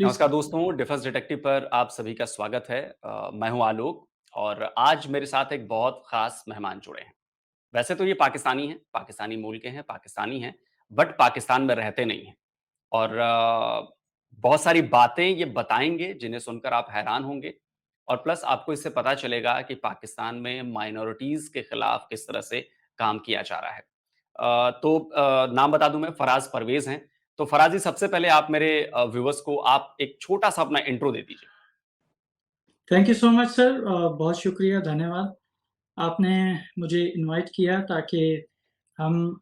Please नमस्कार दोस्तों, defence detective पर आप सभी का स्वागत है। मैं हूं आलोक और आज मेरे साथ एक बहुत खास मेहमान जुड़े हैं। वैसे तो ये पाकिस्तानी हैं, पाकिस्तानी मूल के हैं, पाकिस्तानी हैं, बट पाकिस्तान में रहते नहीं हैं और बहुत सारी बातें ये बताएँगे जिन्हें सुनकर आप हैरान होंगे और प्लस आपको इससे पता चलेगा कि पाकिस्तान में माइनॉरिटीज़ के खिलाफ किस तरह से काम किया जा रहा है। नाम बता दूँ मैं फराज़ परवेज़ हैं। तो फराज़ जी सबसे पहले आप मेरे व्यूअर्स को आप एक छोटा-सा अपना इंट्रो दे दीजिए। Thank you so much sir बहुत शुक्रिया, धन्यवाद। आपने मुझे इनवाइट किया ताकि हम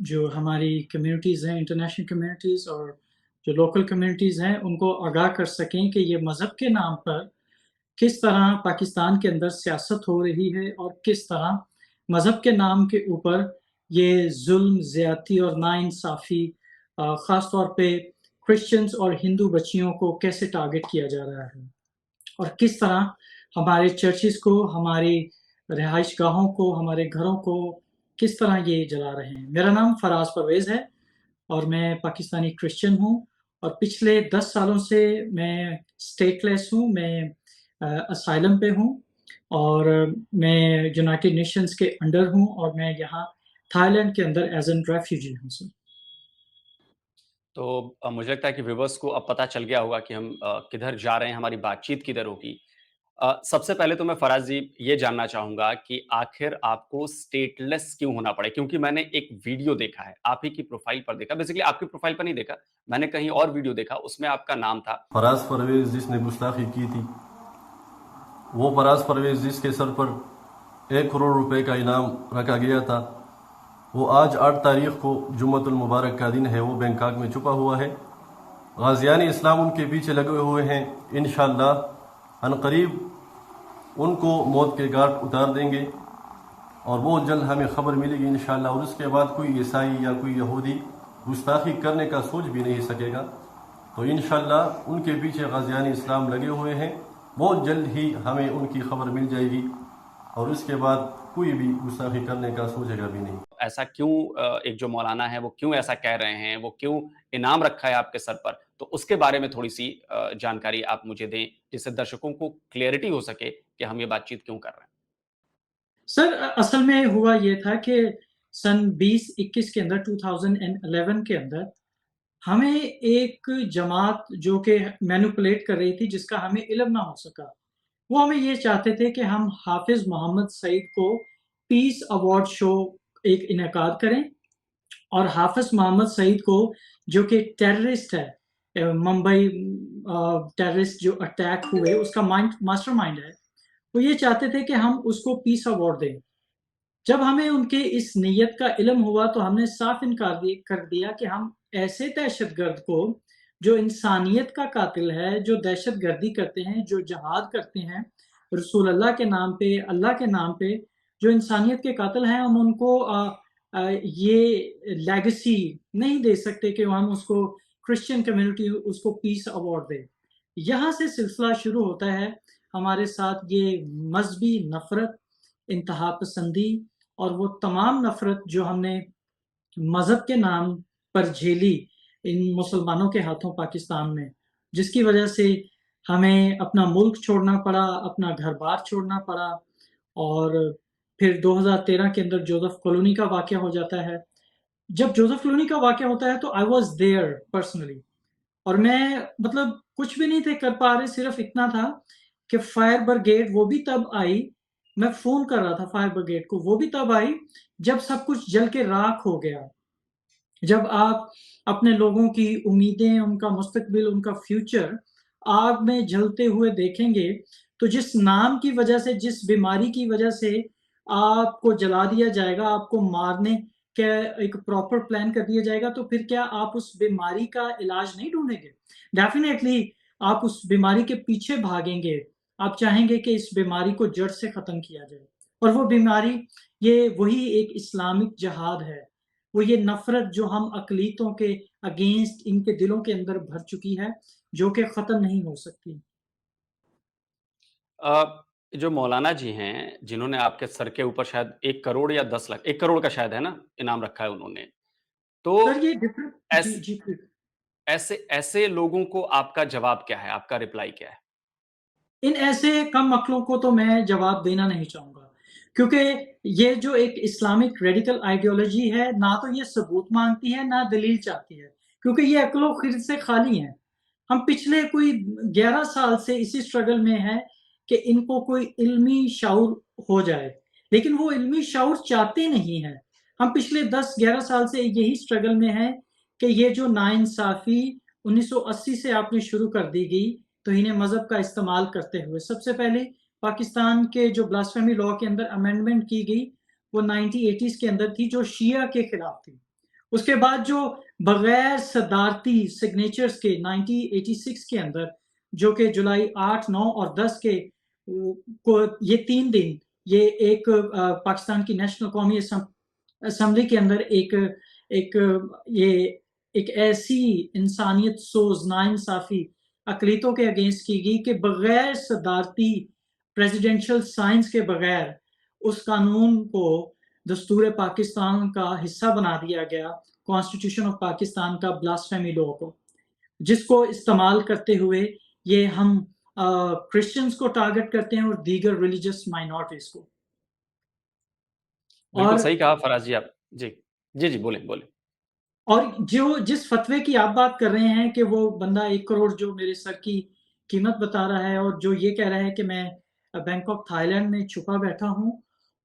जो हमारी कम्युनिटीज़ हैं, इंटरनेशनल कम्युनिटीज़ और जो लोकल कम्युनिटीज़ हैं, उनको आगाह कर सकें कि ये मज़हब के नाम पर किस तरह पाकिस्तान के अंदर सियासत हो रही है और किस तरह मज़हब के नाम के ऊपर ये ज़ुल्म, ज़्यादती और नाइंसाफ़ी ख़ास तौर पे क्रिश्चियंस और हिंदू बच्चियों को कैसे टारगेट किया जा रहा है। और किस तरह हमारे चर्चेज़ को, हमारी रिहाइशगाहों को, हमारे घरों को किस तरह ये जला रहे हैं। मेरा नाम फराज़ परवेज़ है और मैं पाकिस्तानी क्रिश्चियन हूँ और पिछले 10 सालों से मैं स्टेटलेस हूँ, मैं असाइलम पे हूँ और मैं यूनाइटेड नेशंस के अंडर हूँ और मैं यहाँ थाईलैंड के अंदर एज़ एन रेफ्यूजी हूँ सर। तो मुझे लगता है कि व्यूअर्स को अब पता चल गया होगा कि हम किधर जा रहे हैं, हमारी बातचीत किधर होगी। सबसे पहले तो मैं फराज़ जी ये जानना चाहूँगा कि आखिर आपको स्टेटलेस क्यों होना पड़ा? क्योंकि मैंने एक वीडियो देखा है, आप ही की प्रोफ़ाइल पर देखा, बेसिकली आपकी प्रोफ़ाइल पर नहीं देखा, मैंने कहीं और वीडियो देखा, उसमें आपका नाम था। फराज परवेज जिसने गुस्ताखी की थी, वो फराज परवेज जिसके सर पर 1 करोड़ रुपए का इनाम रखा गया था, वो आज 8 तारीख को जुम्मतुल मुबारक का दिन है, वो बैंकॉक में छुपा हुआ है। गाजियान इस्लाम उनके पीछे लगे हुए हैं। इंशाअल्लाह अनकरीब उनको मौत के घाट उतार देंगे और बहुत जल्द हमें खबर मिलेगी इंशाअल्लाह। और उसके बाद कोई ईसाई या कोई यहूदी गुस्ताखी करने का सोच भी नहीं सकेगा। तो इंशाअल्लाह उनके पीछे गाजियान इस्लाम लगे हुए हैं। बहुत जल्द ही हमें उनकी खबर मिल जाएगी और उसके बाद कोई भी गुस्ताखी करने का सोचेगा भी नहीं। ऐसा क्यों एक जो मौलाना है, वो क्यों ऐसा कह रहे हैं? वो क्यों इनाम रखा है आपके सर पर? तो उसके बारे में थोड़ी-सी जानकारी आप मुझे दें, जिससे दर्शकों को क्लैरिटी हो सके कि हम ये बातचीत क्यों कर रहे हैं। सर असल में हुआ ये था कि सन 2021 के अंदर 2011 के अंदर हमें एक जमात जो कि मैनिपुलेट कर रही थी, जिसका हमें इल्म ना हो सका। वो हमें ये चाहते थे कि हम हाफ़िज़ मोहम्मद सईद को पीस अवार्ड शो एक इनेकाद करें और हाफ़िज़ मोहम्मद सईद को जो कि टेररिस्ट है मुंबई टेररिस्ट जो अटैक हुए उसका मास्टरमाइंड है, वो ये चाहते थे कि हम उसको पीस अवार्ड दें। जब हमें उनके इस नीयत का इल्म हुआ तो हमने साफ इनकार कर दिया कि हम ऐसे दहशतगर्द को जो इंसानियत का कातिल है, जो दहशतगर्दी करते हैं, जो जिहाद करते हैं, रसूल अल्लाह के नाम पे, अल्लाह के नाम पे, जो इंसानियत के कातिल हैं, हम उनको ये लेगेसी नहीं दे सकते कि हम उसको क्रिश्चियन कम्युनिटी उसको पीस अवार्ड दे। यहाँ से सिलसिला शुरू होता है हमारे साथ ये मज़हबी नफ़रत, इंतहा पसंदी और वो तमाम नफ़रत जो हमने मज़हब के नाम पर झेली इन मुसलमानों के हाथों पाकिस्तान में, जिसकी वजह से हमें अपना मुल्क छोड़ना पड़ा, अपना घर-बार छोड़ना पड़ा और फिर 2013 के अंदर जोसेफ कॉलोनी का वाक़या हो जाता है। जब जोसेफ कॉलोनी का वाक़या होता है तो आई वाज़ देयर पर्सनली और मैं मतलब कुछ भी नहीं थे कर पा रहे, सिर्फ़ इतना था कि फायर ब्रिगेड वो भी तब आई, मैं फ़ोन कर रहा था फायर ब्रिगेड को, वो भी तब आई जब सब कुछ जल के राख हो गया। जब आप अपने लोगों की उम्मीदें, उनका मुस्तकबिल, उनका फ्यूचर आग में जलते हुए देखेंगे, तो जिस नाम की वजह से, जिस बीमारी की वजह से आपको जला दिया जाएगा, आपको मारने का एक प्रॉपर प्लान कर दिया जाएगा, तो फिर क्या आप उस बीमारी का इलाज नहीं ढूँढेंगे? डेफ़िनेटली आप उस बीमारी के पीछे भागेंगे। आप चाहेंगे कि इस बीमारी को जड़ से ख़त्म किया जाए और वो बीमारी ये वही एक इस्लामिक जिहाद है। वो ये नफ़रत जो हम अक़लीतों के अगेंस्ट इनके दिलों के अंदर भर चुकी है, जो कि ख़त्म नहीं हो सकती। जो मौलाना जी हैं, जिन्होंने आपके सर के ऊपर शायद 1 करोड़ या 10 लाख 1 करोड़ का शायद है ना, इनाम रखा है उन्होंने। तो सर ये डिफरेंट जी, ऐस जी, प्लीज़। ऐसे ऐसे लोगों को आपका जवाब क्या है? आपका रिप्लाई क्या है? इन ऐसे कम अक्लों को तो मैं जवाब देना नहीं चाहूँगा, क्योंकि ये जो एक इस्लामिक रेडिकल आइडियोलॉजी है, ना तो ये सबूत माँगती है, ना दलील चाहती है, क्योंकि ये अक्लो-ख़िर्द से खाली हैं। हम पिछले कोई 11 साल से इसी स्ट्रगल में हैं कि इनको कोई इल्मी शऊर हो जाए, लेकिन वो इल्मी शऊर चाहते नहीं हैं। हम पिछले 10-11 साल से यही स्ट्रगल में हैं कि ये जो नाइंसाफ़ी 1980 से आपने शुरू कर दी गई, तौहीन मज़हब का इस्तेमाल करते हुए। सबसे पहले पाकिस्तान के जो ब्लास्फेमी लॉ के अंदर अमेंडमेंट की गई, वो 1980s के अंदर थी, जो शिया के खिलाफ थी। उसके बाद जो बगैर सदारती सिग्नेचर्स के 1986 के अंदर, जो कि जुलाई 8, 9 और 10 के को ये 3 दिन ये एक पाकिस्तान की नेशनल कौमी असेंबली के अंदर एक एक ये एक ऐसी इंसानियत सोज़ नाइंसाफ़ी अक़लियतों के अगेंस्ट की गई कि बगैर सदारती प्रेसिडेंशियल साइंस के बगैर उस कानून को दस्तूर पाकिस्तान का हिस्सा बना दिया गया, कॉन्स्टिट्यूशन ऑफ पाकिस्तान का ब्लास्फेमी लॉ को, जिसको इस्तेमाल करते हुए ये हम क्रिश्चियंस को टारगेट करते हैं और दीगर रिलीजियस माइनॉरिटीज़ को। बिल्कुल और सही कहा फराज जी आप। जी। जी, जी, बोलें, बोलें। और जो जिस फ़तवे की आप बात कर रहे हैं कि वो बंदा 1 करोड़ जो मेरे सर की कीमत बता रहा है और जो ये कह रहा है कि मैं बैंकॉक थाईलैंड में छुपा बैठा हूँ।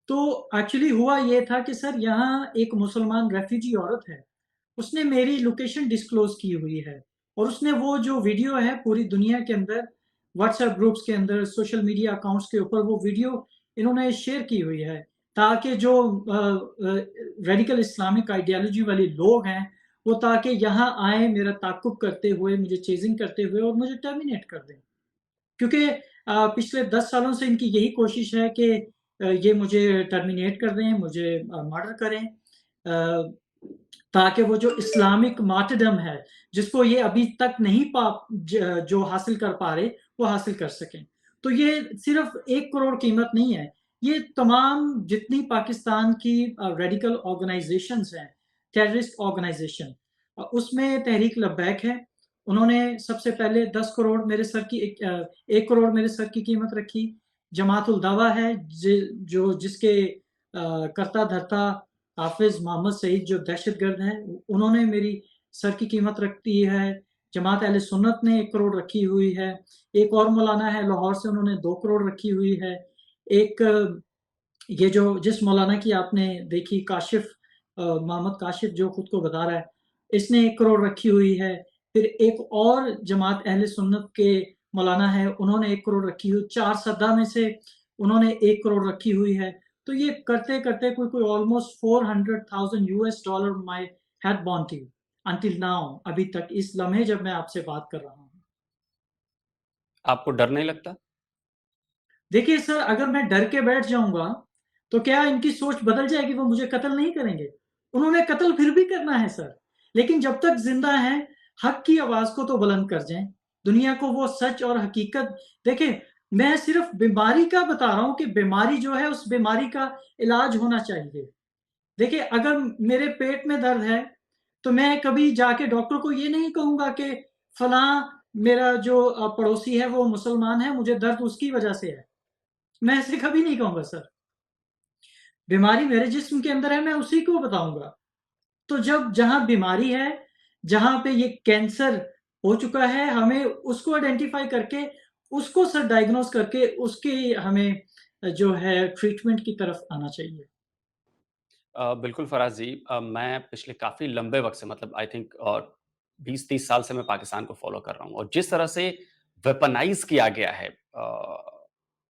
तो एक्चुअली हुआ ये था कि सर यहाँ एक मुसलमान रेफ्यूजी औरत है। उसने मेरी लोकेशन डिस्क्लोज़ की हुई है और उसने वो जो वीडियो है पूरी दुनिया के अंदर व्हाट्सएप ग्रुप्स के अंदर, सोशल मीडिया अकाउंट्स के ऊपर वो वीडियो इन्होंने शेयर की हुई है, ताकि जो रेडिकल इस्लामिक आइडियोलॉजी वाले लोग हैं, वो ताकि यहाँ आएँ मेरा ताक़्क़ुब करते हुए, मुझे चेज़िंग करते हुए और मुझे टर्मिनेट कर दें। क्योंकि पिछले 10 सालों से इनकी यही कोशिश है कि ये मुझे टर्मिनेट कर दें, मुझे मर्डर करें, ताकि वो जो इस्लामिक मार्टरडम है, जिसको ये अभी तक नहीं जो हासिल कर पा रहे, वो हासिल कर सकें। तो ये सिर्फ़ 1 करोड़ कीमत नहीं है, ये तमाम जितनी पाकिस्तान की रेडिकल ऑर्गनाइज़ेशंस हैं, टेररिस्ट ऑर्गनाइज़ेशन उसमें तहरीक लब्बैक है। उन्होंने सबसे पहले 10 करोड़ मेरे सर की 1 करोड़ मेरे सर की कीमत रखी। जमात उल दावा है जिसके कर्ता-धर्ता हाफ़िज़ मोहम्मद सईद जो दहशतगर्द हैं, उन्होंने मेरी सर की कीमत रख दी है। जमात अहले सुन्नत ने 1 करोड़ रखी हुई है। एक और मौलाना है लाहौर से, उन्होंने 2 करोड़ रखी हुई है। एक ये जो जिस मौलाना की आपने देखी काशिफ़ मोहम्मद काशिफ़ जो खुद को बता रहा है, इसने 1 करोड़ रखी हुई है। फिर एक और जमात अहले सुन्नत के मौलाना है, उन्होंने 1 करोड़ रखी हुई, 4 सद्दा में से उन्होंने 1 करोड़ रखी हुई है। तो ये करते-करते कोई almost $400,000 my had bounty until now अभी तक इस लम्हे जब मैं आपसे बात कर रहा हूँ। आपको डर नहीं लगता? देखिए सर, अगर मैं डर के बैठ जाऊँगा, तो क्या इनकी सोच बदल जाएगी, वो मुझे कत्ल नहीं करेंगे? उन्होंने कत्ल फिर भी करना है सर, लेकिन जब तक ज़िंदा हैं, हक की आवाज़ को तो बुलंद कर जाएँ। दुनिया को वो सच और हकीकत देखिए, मैं सिर्फ़ बीमारी का बता रहा हूँ कि बीमारी जो है, उस बीमारी का इलाज होना चाहिए। देखिए, अगर मेरे पेट में दर्द है, तो मैं कभी जाके डॉक्टर को ये नहीं कहूँगा कि फलाँ मेरा जो पड़ोसी है, वो मुसलमान है, मुझे दर्द उसकी वजह से है। मैं ऐसे कभी नहीं कहूँगा सर। बीमारी मेरे जिस्म के अंदर है, मैं उसी को बताऊँगा। तो जब जहाँ बीमारी है, जहाँ पे ये कैंसर हो चुका है, हमें उसको आइडेंटिफ़ाई करके, उसको सर डायग्नोज़ करके, उसकी हमें जो है ट्रीटमेंट की तरफ आना चाहिए। बिल्कुल फ़राज़ जी, मैं पिछले काफ़ी लंबे वक़्त से मतलब आई थिंक 20-30 साल से मैं पाकिस्तान को फ़ॉलो कर रहा हूँ और जिस तरह से वेपनाइज़ किया गया है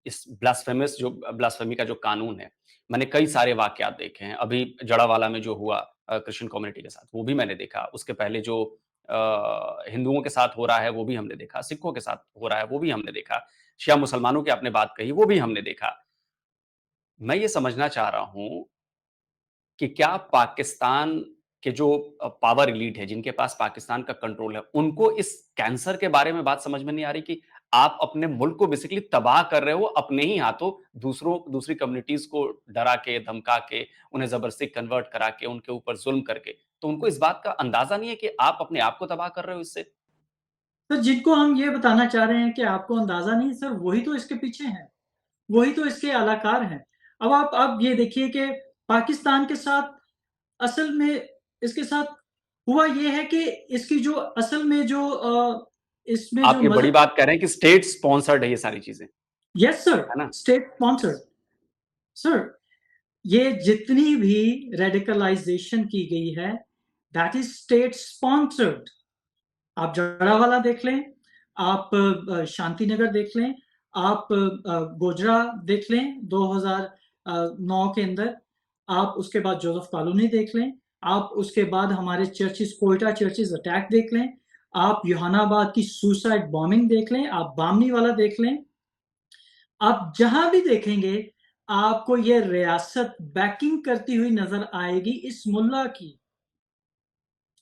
इस ब्लास्फेमी का जो कानून है, मैंने कई सारे वाक़यात देखे हैं। अभी जड़ावाला में जो हुआ क्रिश्चियन कम्युनिटी के साथ, वो भी मैंने देखा। उसके पहले जो हिंदुओं के साथ हो रहा है, वो भी हमने देखा। सिखों के साथ हो रहा है, वो भी हमने देखा। शिया मुसलमानों की आपने बात कही, वो भी हमने देखा। मैं ये समझना चाह रहा हूँ कि क्या पाकिस्तान के जो पावर एलीट है, जिनके पास पाकिस्तान का कंट्रोल है, उनको इस कैंसर के बारे में बात समझ में नहीं आ रही कि आप अपने मुल्क को बेसिकली तबाह कर रहे हो अपने ही हाथों, दूसरी कम्युनिटीज़ को डरा के, धमका के, उन्हें ज़बरदस्ती कन्वर्ट करा के, उनके ऊपर ज़ुल्म करके। तो उनको इस बात का अंदाज़ा नहीं है कि आप अपने आप को तबाह कर रहे हो इससे? तो जिनको हम ये बताना चाह रहे हैं कि आपको अंदाज़ा नहीं सर, वही तो इसके पीछे हैं, वही तो इसके आलाकार हैं। अब आप ये देखिए कि पाकिस्तान के साथ असल में इसके साथ हुआ ये है कि इसकी जो असल में जो इसमें जो आप ये बड़ी मज़हब बात कह रहे हैं कि स्टेट स्पॉन्सर्ड है ये सारी चीज़ें, यस सर, है ना? State sponsored. सर, ये जितनी भी रेडिकलाइज़ेशन की गई है, दैट इज़ स्टेट स्पॉन्सर्ड। आप जड़ावाला देख लें, आप शांतिनगर देख लें, आप गोजरा देख लें 2009 के अंदर, आप उसके बाद जोसेफ कॉलोनी देख लें, आप उसके बाद हमारे चर्चेज़ कोयटा चर्चेज़ अटैक देख लें, आप योहानाबाद की सुसाइड बॉम्बिंग देख लें, आप बामनी वाला देख लें। आप जहाँ भी देखेंगे, आपको ये रियासत बैकिंग करती हुई नज़र आएगी इस मुल्ला की।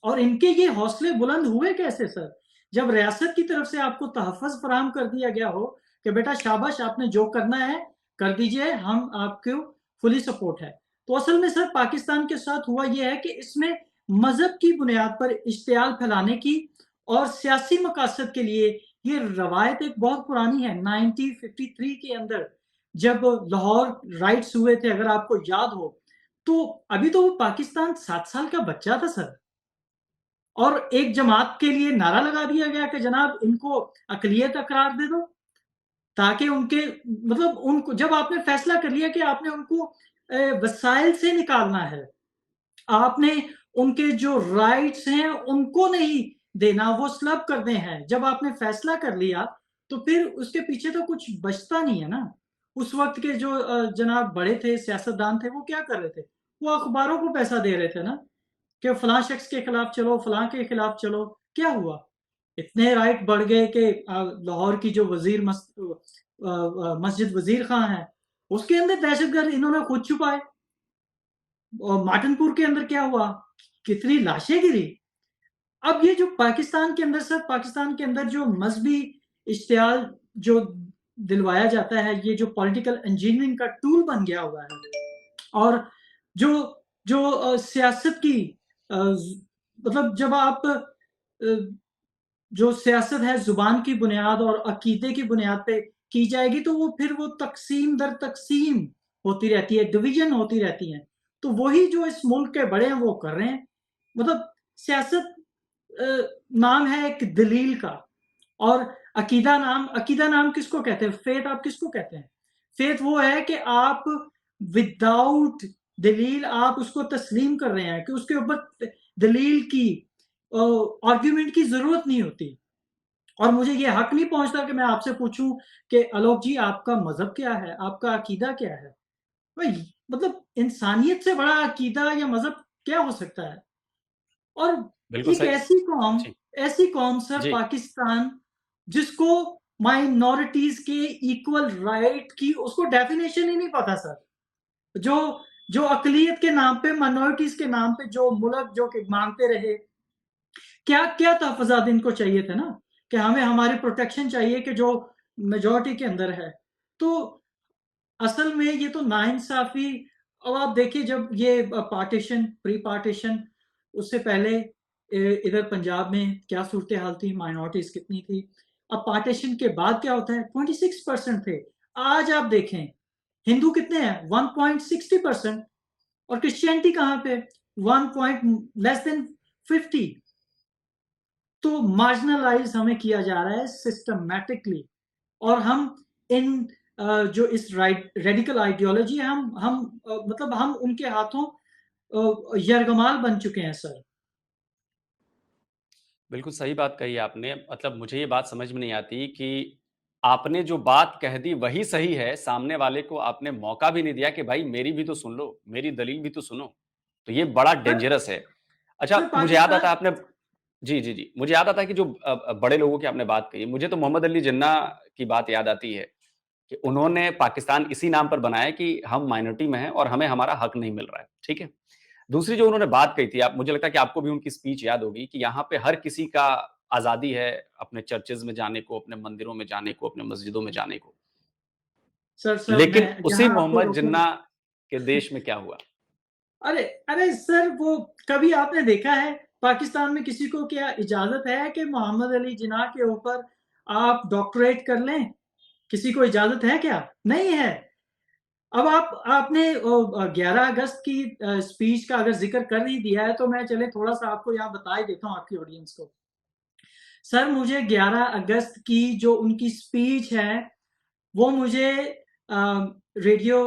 और इनके ये हौसले बुलंद हुए कैसे सर? जब रियासत की तरफ से आपको तहफ़्फ़ुज़ फ़राहम कर दिया गया हो कि बेटा शाबाश आपने जो करना है, कर दीजिए, हम आपको फुली सपोर्ट है। तो असल में सर पाकिस्तान के साथ हुआ ये है कि इसमें मज़हब की बुनियाद पर इश्तियाल फैलाने की और सियासी मकासद के लिए ये रवायत एक बहुत पुरानी है। 1953 के अंदर जब लाहौर राइट्स हुए थे अगर आपको याद हो, तो अभी तो वो पाकिस्तान 7 साल का बच्चा था सर। और एक जमात के लिए नारा लगा दिया गया कि जनाब इनको अक़लियत का करार दे दो, ताकि उनके मतलब उनको जब आपने फैसला कर लिया कि आपने उनको वसाइल से निकालना है, आपने उनके जो राइट्स हैं उनको नहीं देना, वो स्लब करने हैं। जब आपने फैसला कर लिया, तो फिर उसके पीछे तो कुछ बचता नहीं है ना। उस वक़्त के जो जनाब बड़े थे, सियासतदान थे, वो क्या कर रहे थे? वो अखबारों को पैसा दे रहे थे ना। कि फलां शख्स के खिलाफ चलो, फलां के खिलाफ चलो, क्या हुआ? इतने राइट बढ़ गए कि लाहौर की जो मस्जिद वज़ीर खां है, उसके अंदर दहशतगर्द इन्होंने खुद छुपाए। और माटनपुर के अंदर क्या हुआ? कितनी लाशें गिरी। अब ये जो पाकिस्तान के अंदर सर पाकिस्तान के अंदर जो मज़हबी इश्तियाल जो दिलवाया जाता है, ये जो पॉलिटिकल इंजीनियरिंग का टूल बन गया हुआ है। और जो जो सियासत की मतलब जब आप जो सियासत है ज़ुबान की बुनियाद और अकीदे की बुनियाद पे की जाएगी तो वो फिर वो तक़सीम दर तक़सीम होती रहती है, डिवीज़न होती रहती है। तो वही जो इस मुल्क के बड़े हैं वो कर रहे हैं। मतलब सियासत नाम है एक दलील का और अकीदा नाम किसको कहते हैं? फ़ेथ आप किसको कहते हैं? फ़ेथ वो है कि आप विदाउट दलील आप उसको तस्लीम कर रहे हैं कि उसके ऊपर दलील की आर्गुमेंट की ज़रूरत नहीं होती। और मुझे ये हक नहीं पहुँचता कि मैं आपसे पूछूँ कि आलोक जी आपका मज़हब क्या है? आपका अकीदा क्या है? भाई मतलब इंसानियत से बड़ा अकीदा या मज़हब क्या हो सकता है? और बिल्कुल एक सही। जी, ऐसी कौम सर जी। पाकिस्तान जिसको माइनॉरिटीज़ के इक्वल राइट की उसको डेफिनिशन ही नहीं पता सर। जो जो अक़लियत के नाम पे माइनॉरिटीज़ के नाम पे जो मुल्क जो कि मांगते रहे, क्या तहफ़्फ़ुज़ात इनको चाहिए थे ना, कि हमें हमारी प्रोटेक्शन चाहिए कि जो मेजॉरिटी के अंदर है। तो असल में ये तो नाइंसाफ़ी अब आप देखिए जब ये पार्टीशन, प्री पार्टीशन उससे पहले इधर पंजाब में क्या सूरत-ए-हाल थी, माइनॉरिटीज़ कितनी थी। अब पार्टीशन के बाद क्या होता है 26% थे। आज आप देखें हिंदू कितने हैं 1.60% और क्रिश्चियनिटी कहाँ पे 1 पॉइंट लेस देन 50। तो मार्जिनलाइज़ हमें किया जा रहा है सिस्टमैटिकली और हम इन जो इस रेडिकल आइडियोलॉजी है हम मतलब हम उनके हाथों यरगमाल बन चुके हैं सर। बिल्कुल सही बात कही आपने। मतलब मुझे ये बात समझ में नहीं आती कि आपने जो बात कह दी वही सही है, सामने वाले को आपने मौका भी नहीं दिया कि भाई मेरी भी तो सुन लो, मेरी दलील भी तो सुनो। तो ये बड़ा सर डेंजरस है। सर अच्छा मुझे याद आता पाकिस्तान है आपने जी, जी, जी। मुझे याद आता है कि जो बड़े लोगों की आपने बात कही, मुझे तो मोहम्मद अली जिन्ना की बात याद आती है कि उन्होंने पाकिस्तान इसी नाम पर बनाया कि हम माइनॉरिटी में हैं और हमें हमारा हक नहीं मिल रहा है, ठीक है? दूसरी जो उन्होंने बात कही थी आप मुझे लगता है कि आपको भी उनकी स्पीच याद होगी कि यहाँ पे हर किसी का आज़ादी है अपने चर्चेज़ में जाने को, अपने मंदिरों में जाने को, अपने मस्जिदों में जाने को। सर लेकिन मैं उसी यहाँ आपको मोहम्मद रोकूँगा जिन्ना के देश में क्या हुआ? अरे अरे सर, वो कभी आपने देखा है पाकिस्तान में किसी को क्या इजाजत है कि मोहम्मद अली जिन्ना के ऊपर आप डॉक्टरेट कर लें? किसी को इजाजत है क्या? नहीं है। अब आपने 11 अगस्त की स्पीच का अगर जिक्र कर ही दिया है तो मैं चले थोड़ा सा आपको यहाँ बता ही देता हूँ आपकी ऑडियंस को। सर, मुझे 11 अगस्त की जो उनकी स्पीच है वो मुझे रेडियो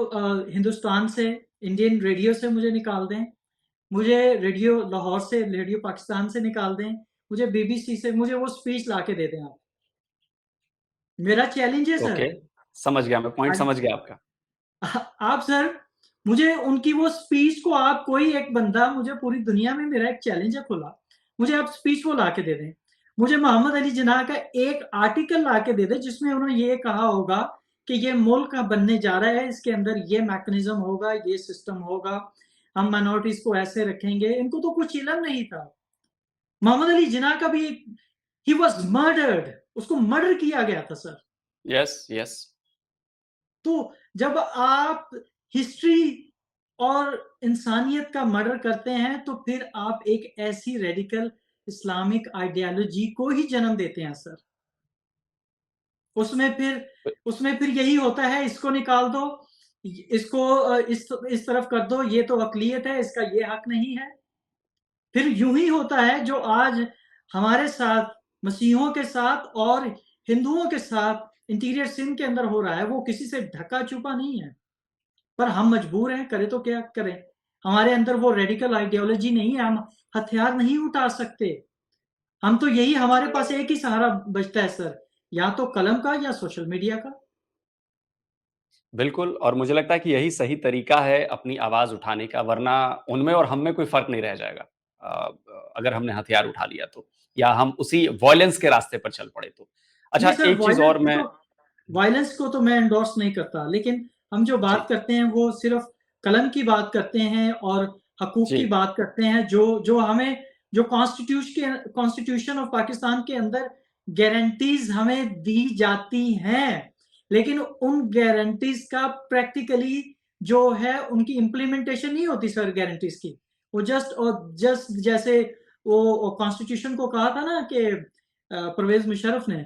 हिंदुस्तान से, इंडियन रेडियो से मुझे निकाल दें, मुझे रेडियो लाहौर से, रेडियो पाकिस्तान से निकाल दें, मुझे बीबीसी से, मुझे वो स्पीच ला के दे दें आप। मेरा चैलेंज है सर। ओके, समझ गया, मैं पॉइंट आज समझ गया आपका। आप सर, मुझे उनकी वो स्पीच को, आप कोई एक बंदा, मुझे पूरी दुनिया में मेरा एक चैलेंज है खुला, मुझे आप स्पीच वो ला के दे दें। मुझे मोहम्मद अली जिन्ना का एक आर्टिकल ला के दे दें जिसमें उन्होंने ये कहा होगा कि ये मुल्क बनने जा रहा है, इसके अंदर ये मैकेनिज्म होगा, ये सिस्टम होगा, हम माइनॉरिटीज को ऐसे रखेंगे। इनको तो कुछ इल्म नहीं था। मोहम्मद अली जिन्ना का भी ही वाज मर्डर्ड, उसको मर्डर किया गया था सर। Yes, yes. तो जब आप हिस्ट्री और इंसानियत का मर्डर करते हैं तो फिर आप एक ऐसी रेडिकल इस्लामिक आइडियोलॉजी को ही जन्म देते हैं सर। उसमें फिर यही होता है, इसको निकाल दो, इसको इस तरफ कर दो, ये तो अकलियत है, इसका ये हक नहीं है। फिर यूं ही होता है जो आज हमारे साथ, मसीहों के साथ और हिंदुओं के साथ इंटीरियर सिंध के अंदर हो रहा है, वो किसी से ढका छुपा नहीं है। पर हम मजबूर हैं, करें तो क्या करें। हमारे अंदर वो रेडिकल आइडियोलॉजी नहीं है, हम हथियार नहीं उठा सकते। हम तो यही, हमारे पास एक ही सहारा बचता है सर, या तो कलम का या सोशल मीडिया का। बिल्कुल, और मुझे लगता है कि यही सही तरीका है अपनी आवाज़ उठाने का, वरना उनमें और हम में कोई फ़र्क नहीं रह जाएगा। अगर हमने हथियार उठा लिया तो, या हम उसी वॉयलेंस के रास्ते पर चल पड़े तो। अच्छा, नहीं सर, एक चीज़ और मैं वायलेंस को तो मैं एंडोर्स नहीं करता, लेकिन हम जो बात जी, करते हैं वो सिर्फ कलम की बात करते हैं और हकूक जी। की बात करते हैं, जो हमें, जो कॉन्स्टिट्यूशन ऑफ पाकिस्तान के अंदर गारंटीज हमें दी जाती हैं, लेकिन उन गारंटीज का प्रैक्टिकली जो है उनकी इम्प्लीमेंटेशन नहीं होती सर गारंटीज की। वो जस्ट जैसे वो कॉन्स्टिट्यूशन को कहा था ना कि परवेज मुशर्रफ ने,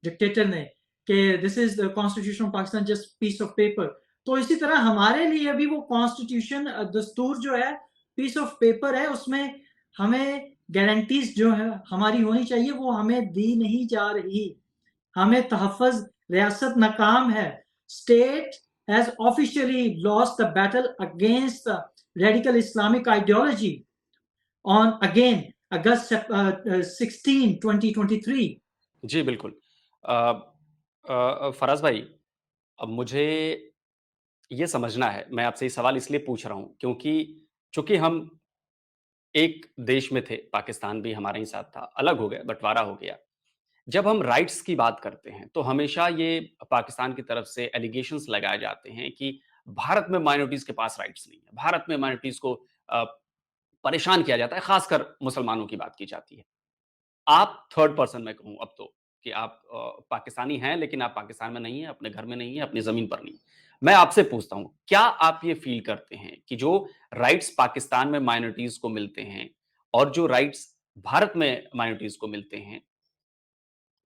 डिक्टेटर ने, कि this is the constitution of Pakistan just piece of paper. तो इसी तरह हमारे लिए भी वो कॉन्स्टिट्यूशन, दस्तूर जो है पीस ऑफ पेपर है, उसमें हमें गारंटीज जो है हमारी होनी चाहिए वो हमें दी नहीं जा रही। हमें तहफ़्फ़ुज़, रियासत नाकाम है। State has officially lost the battle against the radical Islamic ideology on again August 16 2023। जी, बिल्कुल। फराज़ भाई, अब मुझे ये समझना है, मैं आपसे ये सवाल इसलिए पूछ रहा हूँ क्योंकि चूँकि हम एक देश में थे, पाकिस्तान भी हमारे ही साथ था, अलग हो गए, बँटवारा हो गया। जब हम राइट्स की बात करते हैं, तो हमेशा ये पाकिस्तान की तरफ से एलिगेशंस लगाए जाते हैं कि भारत में माइनॉरिटीज़ के पास राइट्स नहीं है। भारत में माइनॉरिटीज़ को अ, परेशान किया जाता है, ख़ासकर मुसलमानों की बात की जाती है। आप थर्ड पर्सन मैं कहूँ अब तो, कि आप पाकिस्तानी हैं, लेकिन आप पाकिस्तान में नहीं हैं, अपने घर में नहीं हैं, अपनी ज़मीन पर नहीं हैं। मैं आपसे पूछता हूँ, क्या आप ये फ़ील करते हैं कि जो राइट्स पाकिस्तान में माइनॉरिटीज़ को मिलते हैं और जो राइट्स भारत में माइनॉरिटीज़ को मिलते हैं,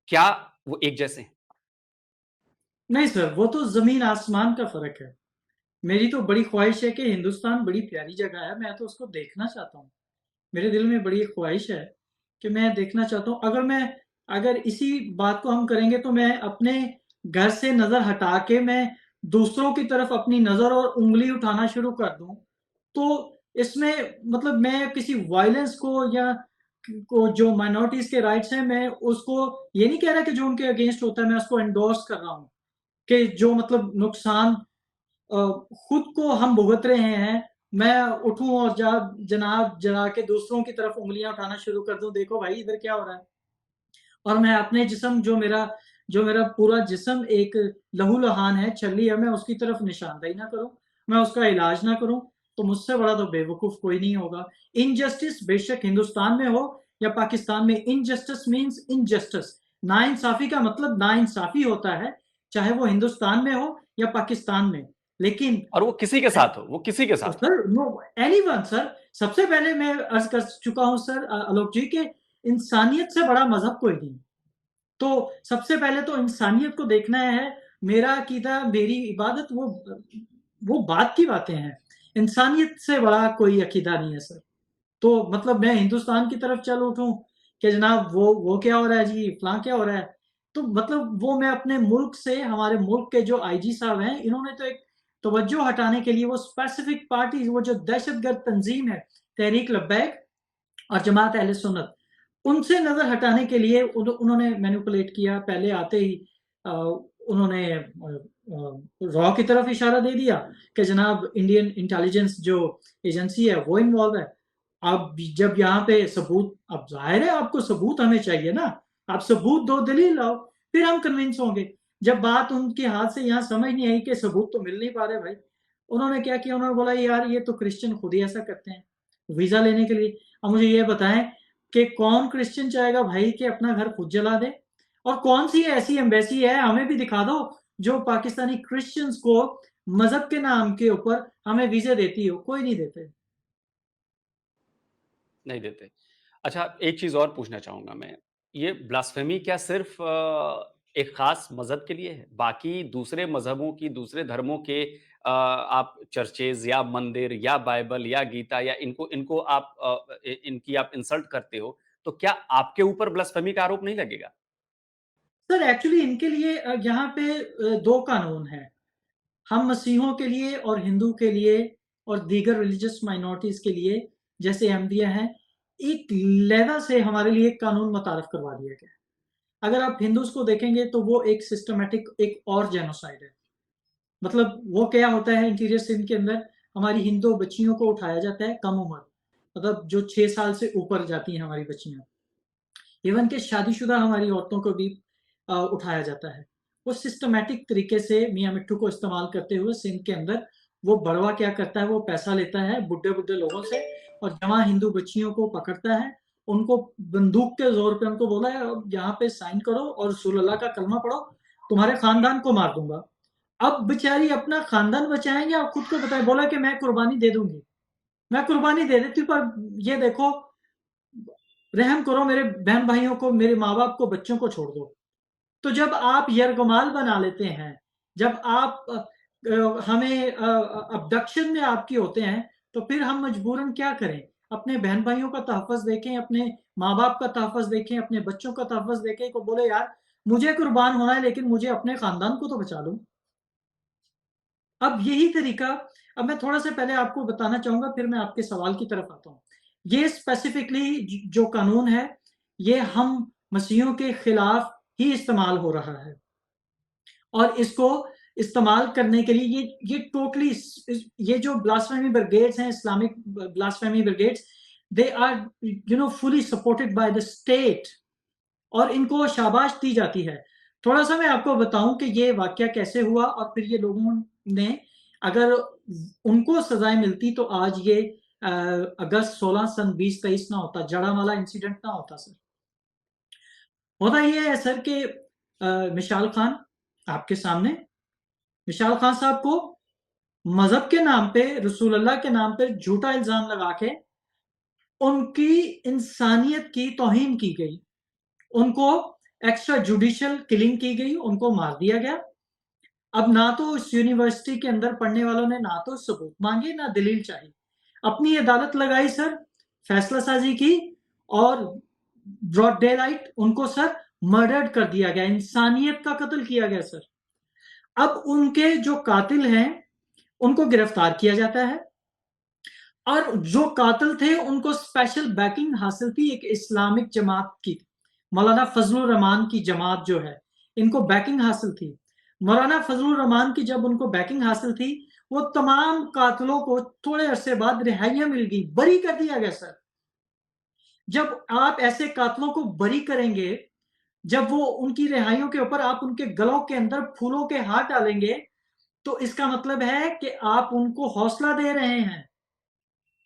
क्या वो एक जैसे हैं? नहीं सर, वो तो ज़मीन आसमान का फ़र्क है। मेरी तो बड़ी ख्वाहिश है कि हिंदुस्तान बड़ी प्यारी जगह है, मैं तो उसको देखना चाहता हूँ। मेरे दिल में बड़ी एक ख्वाहिश है कि मैं देखना चाहता हूँ। अगर इसी बात को हम करेंगे तो मैं अपने घर से नज़र हटा के मैं दूसरों की तरफ अपनी नज़र और उँगली उठाना शुरू कर दूँ, तो इसमें मतलब मैं किसी वायलेंस को या को जो माइनॉरिटीज़ के राइट्स हैं, मैं उसको ये नहीं कह रहा कि जो उनके अगेंस्ट होता है मैं उसको एंडोर्स कर रहा हूँ, कि जो मतलब नुकसान अ, खुद को हम भुगत रहे हैं, मैं उठूँ और जनाब जला के दूसरों की तरफ उँगलियाँ उठाना शुरू कर दूँ, देखो भाई इधर क्या हो रहा है। और मैं अपने जिस्म, जो मेरा पूरा जिस्म एक लहू-लुहान है, छल्ली है, मैं उसकी तरफ निशानदेही ना करूँ, मैं उसका इलाज ना करूँ, तो मुझसे बड़ा तो बेवकूफ़ कोई नहीं होगा। इनजस्टिस बेशक हिंदुस्तान में हो या पाकिस्तान में, इनजस्टिस मीन्स इनजस्टिस। नाइंसाफ़ी का मतलब नाइंसाफ़ी होता है, चाहे वो हिंदुस्तान में हो या पाकिस्तान में। लेकिन और वो किसी के साथ हो, वो किसी के साथ हो। सर नो एनीवन सर, सबसे पहले मैं अर्ज कर चुका हूं सर आलोक जी के इंसानियत से बड़ा मजहब कोई नहीं। तो सबसे पहले तो इंसानियत को देखना है। मेरा अकीदा, मेरी इबादत वो बात की बातें हैं। इंसानियत से बड़ा कोई अकीदा नहीं है सर। तो मतलब मैं हिंदुस्तान की तरफ चल उठूं कि जनाब वो क्या हो रहा है जी, फलां क्या हो रहा है, तो मतलब वो मैं अपने मुल्क से, हमारे मुल्क के जो आईजी साहब हैं, इन्होंने तो एक तवज्जो हटाने के लिए वो स्पेसिफिक पार्टी, वो जो दहशतगर्द तंजीम है तहरीक लब्बैक और जमात अहले सुन्नत, उनसे नजर हटाने के लिए उन्होंने मैनिपुलेट किया। पहले आते ही उन्होंने रॉ की तरफ इशारा दे दिया कि जनाब इंडियन इंटेलिजेंस जो एजेंसी है वो इन्वॉल्व है। अब जब यहाँ पे सबूत, अब जाहिर है आपको सबूत हमें चाहिए ना, आप सबूत दो, दलील लाओ, फिर हम कन्विंस होंगे। जब बात उनके हाथ से यहाँ समझ नहीं आई कि सबूत तो मिल नहीं पा रहे भाई, उन्होंने क्या किया, उन्होंने बोला यार ये तो क्रिश्चियन खुद ही ऐसा करते हैं वीजा लेने के लिए। अब मुझे ये बताएं कि कौन क्रिश्चियन चाहेगा भाई कि अपना घर खुद जला दे, और कौन सी ऐसी एम्बेसी है, हमें भी दिखा दो, जो पाकिस्तानी क्रिश्चियंस को मजहब के नाम के ऊपर हमें वीजे देती हो। कोई नहीं देते। नहीं देते। अच्छा, एक चीज़ और पूछना चाहूँगा मैं, ये ब्लास्फेमी क्या सिर्फ़ एक ख़ास मज़हब के लिए है? बाकी दूसरे मज़हबों की, दूसरे धर्मों के आप चर्चेज़ या मंदिर या बाइबल या गीता या इनको इनको आप इनकी आप इंसल्ट करते हो, तो क्या आपके ऊपर ब्लास्फेमी का आरोप नहीं लगेगा? सर एक्चुअली इनके लिए यहाँ पे दो कानून हैं। हम मसीहों के लिए और हिंदू के लिए और दीगर रिलीजियस माइनॉरिटीज के लिए, जैसे अहमदिया हैं, एक लहदा से हमारे लिए एक कानून मुतारफ करवा दिया गया है। अगर आप हिंदूज को देखेंगे तो वो एक सिस्टमेटिक एक और जेनोसाइड है। मतलब वो क्या होता है, इंटीरियर सिंध के अंदर हमारी हिंदू बच्चियों को उठाया जाता है कम उम्र, मतलब जो 6 साल से ऊपर जाती हैं हमारी बच्चियां, इवन के शादीशुदा हमारी औरतों को भी उठाया जाता है। वो सिस्टमैटिक तरीके से मियाँ मिट्ठू को इस्तेमाल करते हुए सिंध के अंदर वो बड़वा क्या करता है, वो पैसा लेता है बुड्ढे बुड्ढे लोगों से और जवां हिंदू बच्चियों को पकड़ता है, उनको बंदूक के जोर पे उनको बोला है यहाँ पे साइन करो और रसूल अल्लाह का कलमा पढ़ो, तुम्हारे खानदान को मार दूंगा। अब बेचारी अपना खानदान बचाएं या खुद को बताए, बोला कि मैं कुर्बानी दे दूंगी, मैं कुर्बानी दे देती हूँ, पर ये देखो रहम करो मेरे बहन भाइयों को, मेरे माँ बाप को, बच्चों को छोड़ दो। तो जब आप यरगमाल बना लेते हैं, जब आप हमें अबडक्शन में आपकी होते हैं, तो फिर हम मजबूरन क्या करें, अपने बहन भाइयों का तहफ़्फ़ुज़ देखें, अपने माँ बाप का तहफ़्फ़ुज़ देखें, अपने बच्चों का तहफ़्फ़ुज़ देखें, को बोले यार मुझे कुर्बान होना है लेकिन मुझे अपने खानदान को तो बचा लो। अब यही तरीका, अब मैं थोड़ा सा पहले आपको बताना चाहूंगा, फिर मैं आपके सवाल की तरफ आता हूँ। ये स्पेसिफिकली जो कानून है, ये हम मसीहों के खिलाफ ही इस्तेमाल हो रहा है, और इसको इस्तेमाल करने के लिए ये टोटली ये जो ब्लास्फेमी ब्रिगेड्स हैं, Islamic blasphemy brigades, they are fully supported by the state, और इनको शाबाश दी जाती है। थोड़ा सा मैं आपको बताऊं कि ये वाकया कैसे हुआ, और फिर ये लोगों ने, अगर उनको सजाएं मिलती तो आज ये अगस्त 16 सन 2023 ना होता, जड़ावाला इंसिडेंट ना होता सर। होता ये है सर कि मिशाल खान आपके सामने, मिशाल खान साहब को मजहब के नाम पे, रसूल अल्लाह के नाम पे झूठा इल्जाम लगा के उनकी इंसानियत की तौहीन की गई, उनको एक्स्ट्रा जुडिशियल किलिंग की गई, उनको मार दिया गया। अब ना तो उस यूनिवर्सिटी के अंदर पढ़ने वालों ने ना तो सबूत मांगे ना दलील चाहिए, अपनी अदालत लगाई सर, फैसला साजी की, और ब्रॉड डे लाइट उनको सर मर्डर्ड कर दिया गया, इंसानियत का कत्ल किया गया सर। अब उनके जो कातिल हैं उनको गिरफ्तार किया जाता है, और जो कातिल थे उनको स्पेशल बैकिंग हासिल थी एक इस्लामिक जमात की, मौलाना फजलुर रहमान की जमात जो है, इनको बैकिंग हासिल थी। मौलाना फजलुर रहमान की जब उनको बैकिंग हासिल थी, वो तमाम कातिलों को थोड़े अरसे बाद रिहाइयां मिल गई, बरी कर दिया गया सर। जब आप ऐसे कातिलों को बरी करेंगे, जब वो उनकी रिहाइयों के ऊपर आप उनके गलों के अंदर फूलों के हाथ डालेंगे, तो इसका मतलब है कि आप उनको हौसला दे रहे हैं,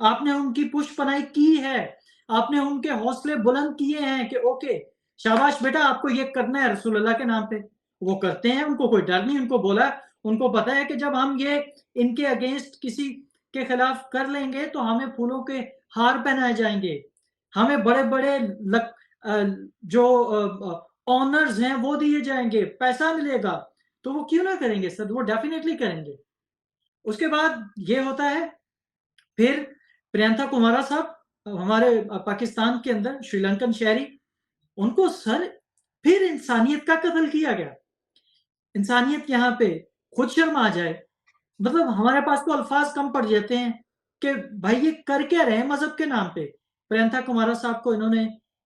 आपने उनकी पुष्पनाई की है, आपने उनके हौसले बुलंद किए हैं कि ओके शाबाश बेटा आपको ये करना है रसूल अल्लाह के नाम पे। वो करते हैं, उनको कोई डर नहीं, उनको बोला उनको पता है कि जब हम ये इनके अगेंस्ट किसी के खिलाफ कर लेंगे तो हमें फूलों के हार पहनाए जाएंगे, हमें बड़े-बड़े जो ऑनर्स हैं वो दिए जाएंगे, पैसा मिलेगा, तो वो क्यों ना करेंगे सर, वो डेफिनेटली करेंगे। उसके बाद ये होता है, फिर प्रियंका कुमारा साहब हमारे पाकिस्तान के अंदर श्रीलंकन शहरी, उनको सर फिर इंसानियत का कत्ल किया गया। इंसानियत यहाँ पे खुद शर्म आ जाए, मतलब हमारे पास तो अल्फाज कम पड़ जाते हैं कि भाई ये कर क्या रहे हैं मजहब के नाम पे। प्रियंका कुमारा साहब को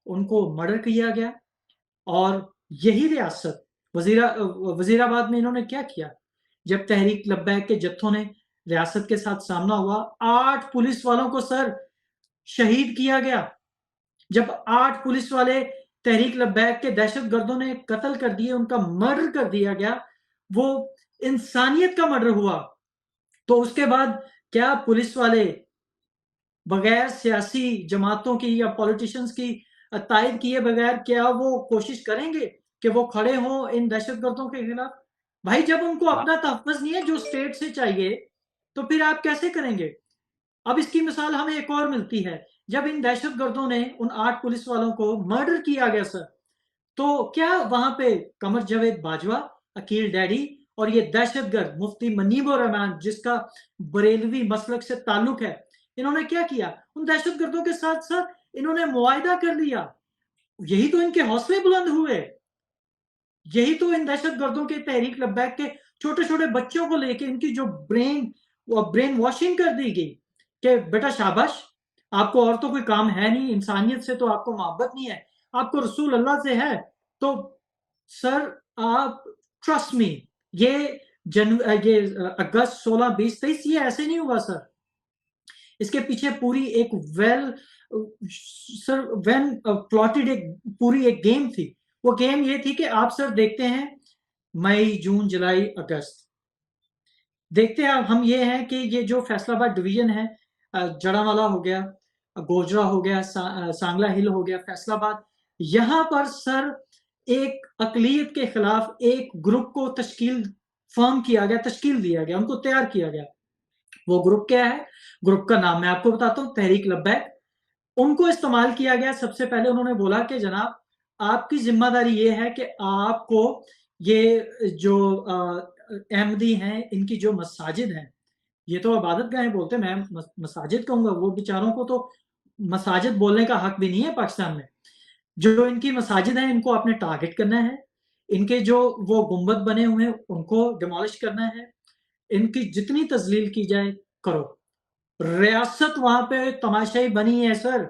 उनको मर्डर किया गया और यही रियासत वजीराबाद में इन्होंने क्या किया, जब तहरीक लब्बैक के जत्थों ने रियासत के साथ सामना हुआ, 8 पुलिस वालों को सर शहीद किया गया। जब 8 पुलिस वाले तहरीक लब्बैक के दहशतगर्दों ने कत्ल कर दिए, उनका मर्डर कर दिया गया, वो इंसानियत का मर्डर हुआ। तो उसके बाद क्या पुलिस वाले बगैर सियासी जमातों की या पॉलिटिशियंस की तायद किए बगैर क्या वो कोशिश करेंगे कि वो खड़े हों इन दहशतगर्दों के खिलाफ? भाई जब उनको हाँ। अपना तहफ़्फ़ुज़ नहीं है जो स्टेट से चाहिए, तो फिर आप कैसे करेंगे? अब इसकी मिसाल हमें एक और मिलती है, जब इन दहशतगर्दों ने उन 8 पुलिस वालों को मर्डर किया गया सर, तो क्या वहाँ पे कमर जावेद बाजवा, अकील डैडी और ये दहशतगर्द मुफ्ती मुनीबुर रहमान जिसका बरेलवी मसलक से ताल्लुक है, इन्होंने क्या किया? उन दहशतगर्दों के साथ-साथ इन्होंने मुआहिदा कर लिया। यही तो इनके हौसले बुलंद हुए। यही तो इन दहशतगर्दों के तहरीक लब्बैक के छोटे-छोटे बच्चों को लेके इनकी जो ब्रेन वॉशिंग कर दी गई कि बेटा शाबाश, आपको और तो कोई काम है नहीं, इंसानियत से तो आपको मोहब्बत नहीं है, आपको रसूल अल्लाह से है। तो सर आप ट्रस्ट मी, ये अगस्त 16, 20, 23 ये ऐसे नहीं हुआ सर। इसके पीछे पूरी एक सर वेल प्लॉटेड एक पूरी एक गेम थी। वो गेम ये थी कि आप सर देखते हैं मई, जून, जुलाई, अगस्त देखते हैं हम ये हैं कि ये जो फैसलाबाद डिवीजन है, जड़ावाला हो गया, गोजरा हो गया, सांगला हिल हो गया, फैसलाबाद, यहाँ पर सर एक अकलियत के खिलाफ एक ग्रुप को तश्कील दिया गया, उनको तैयार किया गया। वो ग्रुप क्या है? ग्रुप का नाम मैं आपको बताता हूँ, तहरीक लब्बैक। उनको इस्तेमाल किया गया, सबसे पहले उन्होंने बोला कि जनाब आपकी ज़िम्मेदारी ये है कि आपको ये जो अहमदी हैं, इनकी जो मसाजिद हैं, ये तो इबादतगाहें बोलते हैं, मैं मसाजिद कहूँगा, वो बेचारों को तो मसाजिद बोलने का हक भी नहीं है पाकिस्तान में। जो इनकी मसाजिद हैं, इनको आपने टारगेट करना है। इनके जो वो गुंबद बने हुए हैं, उनको डिमोलिश करना है। इनकी जितनी तज़लील की जाए, करो। रियासत वहाँ पे तमाशाई बनी है सर,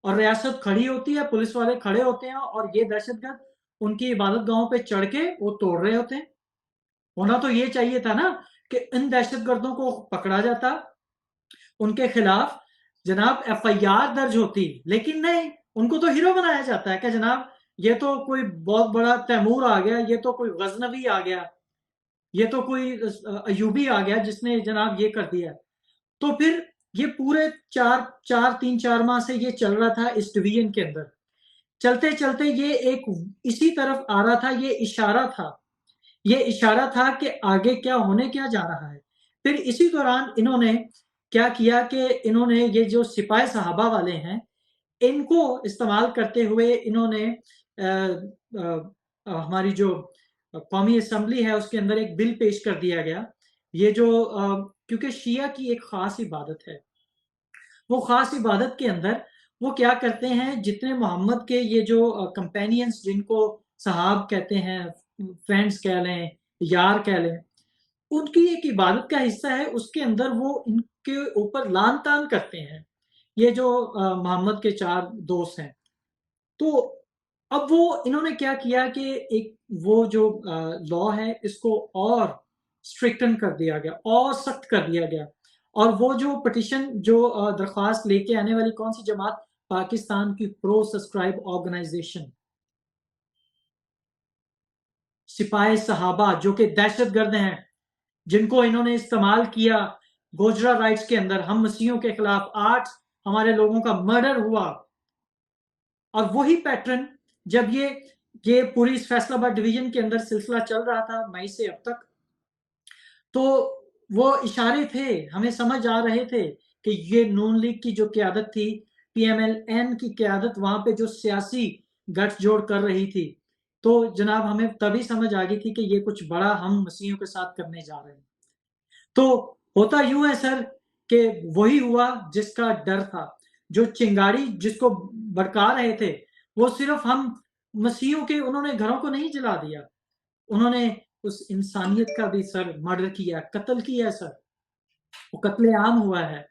और रियासत खड़ी होती है, पुलिस वाले खड़े होते हैं और ये दहशतगर्द उनकी इबादतगाहों पे चढ़ के वो तोड़ रहे होते हैं। होना तो ये चाहिए था ना कि इन दहशतगर्दों को पकड़ा जाता, उनके खिलाफ जनाब एफआईआर दर्ज होती, लेकिन नहीं, उनको तो हीरो बनाया जाता है कि जनाब ये तो कोई बहुत बड़ा तैमूर आ गया, ये तो कोई गजनवी आ गया, ये तो कोई अयूबी आ गया जिसने जनाब ये कर दिया। तो फिर ये पूरे 4 माह से ये चल रहा था इस डिवीजन के अंदर। चलते-चलते ये एक इसी तरफ आ रहा था, ये इशारा था। ये इशारा था कि आगे क्या जा रहा है। फिर इसी दौरान इन्होंने क्या किया कि इन्होंने ये जो सिपाही साहबा वाले हैं, इनको इस्तेमाल करते हुए इन्होंने हमारी जो कौमी असेंबली है उसके अंदर एक बिल पेश कर दिया गया। ये जो क्योंकि शिया की एक ख़ास इबादत है। वो ख़ास इबादत के अंदर वो क्या करते हैं, जितने मोहम्मद के ये जो कंपेनियंस जिनको सहाब कहते हैं, फ्रेंड्स कह लें, यार कह लें, उनकी एक इबादत का हिस्सा है, उसके अंदर वो इनके ऊपर लान-तान करते हैं। ये जो मोहम्मद के 4 दोस्त हैं। तो अब वो इन्होंने क्या किया कि एक वो जो लॉ है इसको और स्ट्रिक्टन कर दिया गया और सख्त कर दिया गया। और वो जो पिटीशन जो दरख्वास्त लेके आने वाली कौन-सी जमात? पाकिस्तान की प्रो सब्सक्राइब ऑर्गेनाइजेशन। सिपाही सहाबा जो कि दहशतगर्द हैं, जिनको इन्होंने इस्तेमाल किया गोजरा राइट्स के अंदर, हम मसीहों के खिलाफ 8 हमारे लोगों का मर्डर हुआ। और वही पैटर्न जब ये पूरी इस फैसलाबाद डिवीजन के अंदर सिलसिला चल रहा था मई से अब तक, तो वो इशारे थे, हमें समझ आ रहे थे कि ये नून लीग की जो क़यादत थी, पीएमएल-एन की क़यादत वहाँ पे जो सियासी गठजोड़ कर रही थी, तो जनाब हमें तभी समझ आ गई थी कि ये कुछ बड़ा हम मसीहियों के साथ करने जा रहे हैं। तो होता यूँ है सर कि वही हुआ जिसका डर था। जो चिंगारी जिसको भड़का रहे थे, वो सिर्फ़ हम मसीहियों के उन्होंने घरों को नहीं जला दिया। उन्होंने उस इंसानियत का भी सर मर्डर किया, कत्ल किया सर। वो कत्ले-आम हुआ है।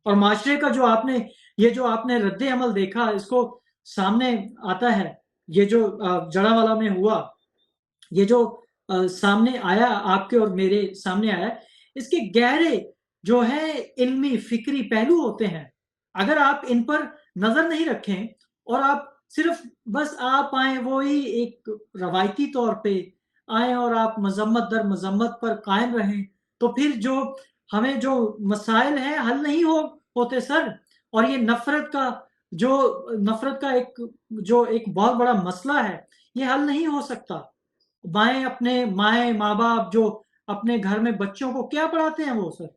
और माशरे का जो आपने रद्द-ए-अमल देखा, इसको सामने आता है, ये जो जड़ावाला में हुआ, ये जो सामने आया आपके और मेरे सामने आया, इसके गहरे जो है इल्मी, फ़िक्री पहलू होते हैं। अगर आप इन पर नज़र नहीं रखें और आप सिर्फ़ बस आप आएँ वही एक रवायती तौर पे आएँ और आप मज़म्मत दर मज़म्मत पर कायम रहें, तो फिर जो हमें जो मसाइल हैं हल नहीं होते सर। और ये नफ़रत का एक बहुत बड़ा मसला है, ये हल नहीं हो सकता। माएँ, माँ-बाप जो अपने घर में बच्चों को क्या पढ़ाते हैं वो सर?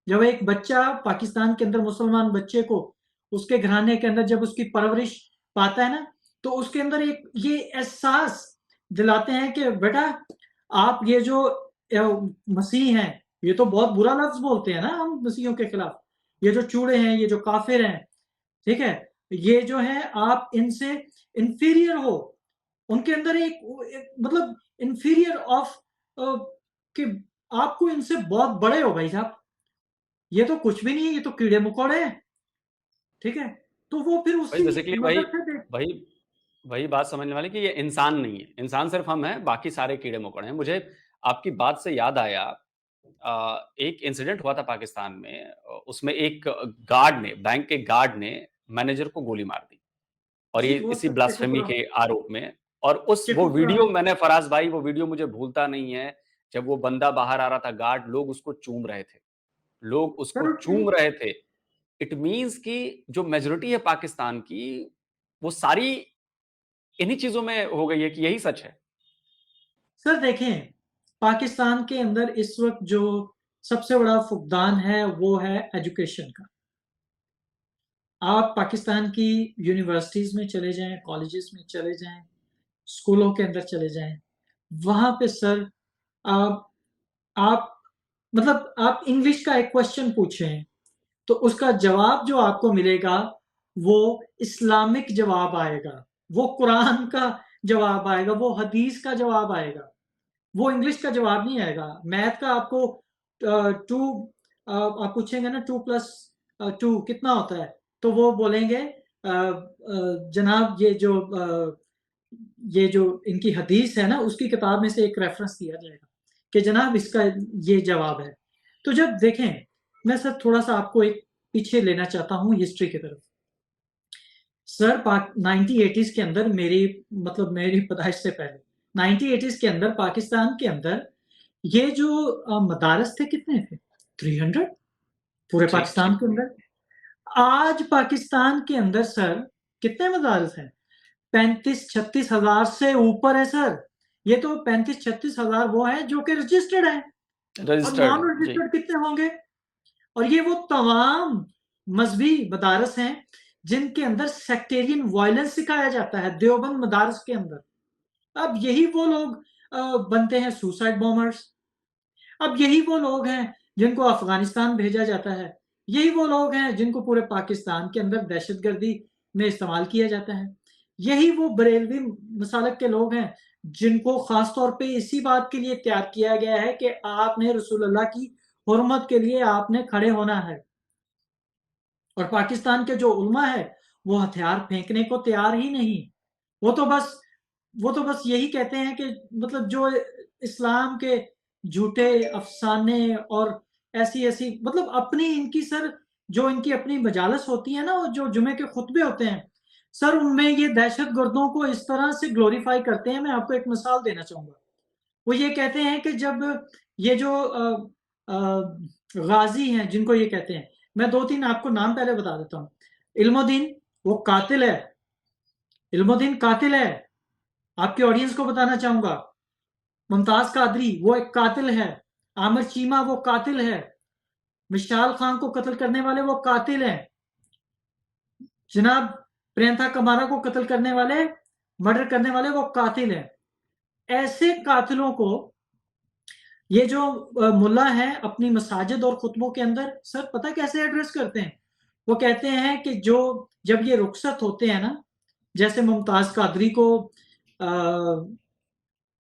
जब एक बच्चा पाकिस्तान के अंदर मुसलमान बच्चे को उसके घराने के अंदर जब उसकी परवरिश पाता है ना, तो उसके अंदर एक ये एहसास दिलाते हैं कि बेटा आप ये जो मसीह हैं, ये तो बहुत बुरा लफ्ज़ बोलते हैं ना हम मसीहियों के खिलाफ। ये जो चूड़े हैं, ये जो काफ़िर हैं, ठीक है? ये जो है आप इनसे इंफीरियर हो। उनके अंदर एक मतलब इंफीरियर ऑफ कि आपको इनसे बहुत बड़े हो भाई साहब। ये तो कुछ भी नहीं है, ये तो कीड़े-मकोड़े हैं, ठीक है? तो वो फिर वही उसी बेसिकली वही नज़र से देख वही वही बात समझने वाली कि ये इंसान नहीं है। इंसान सिर्फ़ हम हैं, बाकी सारे कीड़े-मकोड़े हैं। मुझे आपकी बात से याद आया एक इंसिडेंट हुआ था पाकिस्तान में उसमें एक बैंक के गार्ड ने मैनेजर को गोली मार दी और जी, ये वो इसी सर ब्लास्फेमी के आरोप में और वो चेकुपुरा वीडियो में मैंने फराज़ भाई वो वीडियो मुझे भूलता नहीं है। जब वो बंदा बाहर आ रहा था गार्ड लोग उसको चूम रहे थे। लोग उसको सर चूम रहे थे। इट मीन्स कि जो मेजॉरिटी है पाकिस्तान की, वो सारी इन्हीं चीज़ों में हो गई है कि यही सच है। सर देखें, पाकिस्तान के अंदर इस वक़्त जो सबसे बड़ा फुक़दान है, वो है एजुकेशन का। आप पाकिस्तान की यूनिवर्सिटीज़ में चले जाएँ, कॉलेजेस में चले जाएँ, स्कूलों के अंदर चले जाएँ, वहाँ पे सर आप आप मतलब आप इंग्लिश का एक क्वेश्चन पूछें, तो उसका जवाब जो आपको मिलेगा, वो इस्लामिक जवाब आएगा, वो कुरान का जवाब आएगा, वो हदीस का जवाब आएगा। वो इंग्लिश का जवाब नहीं आएगा। मैथ का आपको 2 आप पूछेंगे ना 2 प्लस 2 कितना होता है? तो वो बोलेंगे जनाब ये जो इनकी हदीस है ना, उसकी किताब में से एक रेफ़रेंस दिया जाएगा कि जनाब इसका ये जवाब है। तो जब देखें, मैं सर थोड़ा-सा आपको एक पीछे लेना चाहता हूँ हिस्ट्री की तरफ। सर 1980s के अंदर मेरी पैदाइश से पहले 1980s के अंदर पाकिस्तान के अंदर ये जो मदारिस थे कितने थे? 300 पूरे जी, पाकिस्तान के अंदर। आज पाकिस्तान के अंदर सर कितने मदारिस हैं? 35-36 हज़ार से ऊपर है सर। ये तो 35-36 हज़ार वो हैं जो कि रजिस्टर्ड हैं और रजिस्टर्ड नॉन जी। रजिस्टर्ड कितने होंगे? और ये वो तमाम मज़हबी मदारिस हैं जिनके अंदर सेक्टेरियन वायलेंस सिखाया जाता है, देवबंद मदारिस के अंदर। अब यही वो लोग बनते हैं सुसाइड बॉम्बर्स। अब यही वो लोग हैं जिनको अफ़गानिस्तान भेजा जाता है। यही वो लोग हैं जिनको पूरे पाकिस्तान के अंदर दहशतगर्दी में इस्तेमाल किया जाता है। यही वो बरेलवी मसालक के लोग हैं जिनको ख़ास तौर पे इसी बात के लिए तैयार किया गया है कि आपने रसूलुल्लाह की हुर्मत के लिए आपने खड़े होना है। और पाकिस्तान के जो उलमा है, वो हथियार फेंकने को तैयार ही नहीं। वो तो बस वो तो बस यही कहते हैं कि मतलब जो इस्लाम के झूठे अफ़साने और ऐसी-ऐसी मतलब अपनी इनकी सर जो इनकी अपनी मजालिस होती है ना, वो जो जुमे के खुतबे होते हैं, सर उनमें ये दहशतगर्दों को इस तरह से ग्लोरीफाई करते हैं, मैं आपको एक मिसाल देना चाहूँगा। वो ये कहते हैं कि जब ये जो गाज़ी हैं जिनको ये कहते हैं, मैं 2-3 आपको नाम पहले बता देता हूँ। इल्मुद्दीन वो कातिल है, इल्मुद्दीन कातिल है। आपकी ऑडियंस को बताना चाहूँगा। मुमताज़ कादरी वो एक कातिल है। आमिर चीमा वो कातिल है, विशाल खान को कत्ल करने वाले वो कातिल हैं, जनाब प्रियंका कमारा को कत्ल करने वाले, मर्डर करने वाले वो कातिल हैं। ऐसे कातिलों को ये जो मुल्ला हैं अपनी मसाजिद और खुतबों के अंदर सर पता कैसे एड्रेस करते हैं? वो कहते हैं कि जो जब ये रुखसत होते हैं ना, जैसे मुमताज कादरी को